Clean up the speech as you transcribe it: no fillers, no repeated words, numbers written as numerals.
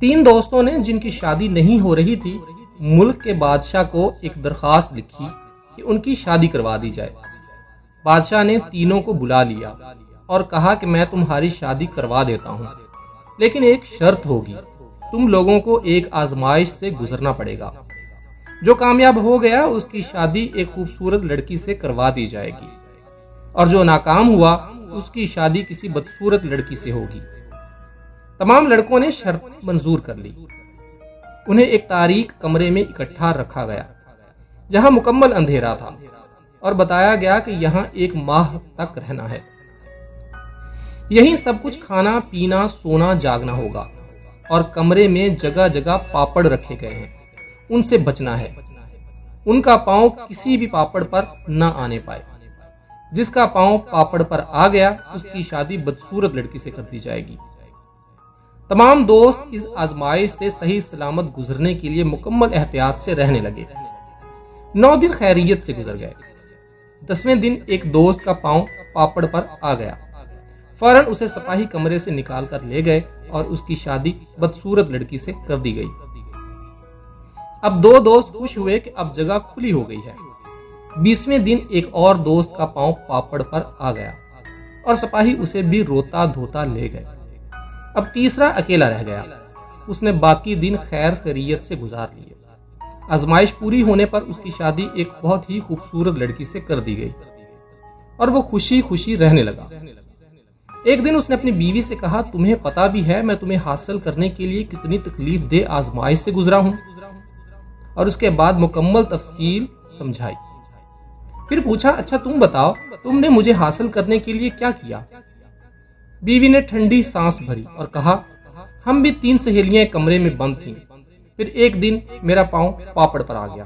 3 دوستوں نے جن کی شادی نہیں ہو رہی تھی ملک کے بادشاہ کو ایک درخواست لکھی کہ ان کی شادی کروا دی جائے۔ بادشاہ نے تینوں کو بلا لیا اور کہا کہ میں تمہاری شادی کروا دیتا ہوں، لیکن ایک شرط ہوگی، تم لوگوں کو ایک آزمائش سے گزرنا پڑے گا۔ جو کامیاب ہو گیا اس کی شادی ایک خوبصورت لڑکی سے کروا دی جائے گی، اور جو ناکام ہوا اس کی شادی کسی بدصورت لڑکی سے ہوگی۔ تمام لڑکوں نے شرط منظور کر لی۔ انہیں ایک تاریک کمرے میں اکٹھا رکھا گیا جہاں مکمل اندھیرا تھا، اور بتایا گیا کہ یہاں 1 ماہ تک رہنا ہے۔ یہیں سب کچھ کھانا پینا سونا جاگنا ہوگا، اور کمرے میں جگہ جگہ پاپڑ رکھے گئے ہیں، ان سے بچنا ہے۔ ان کا پاؤں کسی بھی پاپڑ پر نہ آنے پائے۔ جس کا پاؤں پاپڑ پر آ گیا اس کی شادی بدصورت لڑکی سے کر دی جائے گی۔ تمام دوست اس آزمائش سے صحیح سلامت گزرنے کے لیے مکمل احتیاط سے رہنے لگے۔ 9 دن خیریت سے گزر گئے۔ 10ویں دن ایک دوست کا پاؤں پاپڑ پر آ گیا۔ فوراً اسے سپاہی کمرے سے نکال کر لے گئے اور اس کی شادی بدصورت لڑکی سے کر دی گئی۔ اب 2 دوست خوش ہوئے کہ اب جگہ کھلی ہو گئی ہے۔ 20ویں دن ایک اور دوست کا پاؤں پاپڑ پر آ گیا اور سپاہی اسے بھی روتا دھوتا لے گئے۔ اب تیسرا اکیلا رہ گیا۔ اس نے باقی دن خیر خیریت سے گزار لیے۔ آزمائش پوری ہونے پر اس کی شادی ایک بہت ہی خوبصورت لڑکی سے کر دی گئی اور وہ خوشی خوشی رہنے لگا۔ ایک دن اس نے اپنی بیوی سے کہا، تمہیں پتا بھی ہے میں تمہیں حاصل کرنے کے لیے کتنی تکلیف دہ آزمائش سے گزرا ہوں، اور اس کے بعد مکمل تفصیل سمجھائی۔ پھر پوچھا، اچھا تم بتاؤ تم نے مجھے حاصل کرنے کے لیے کیا کیا؟ بیوی نے ٹھنڈی سانس بھری اور کہا، ہم بھی 3 سہیلیاں کمرے میں بند تھیں، پھر ایک دن میرا پاؤں پاپڑ پر آ گیا۔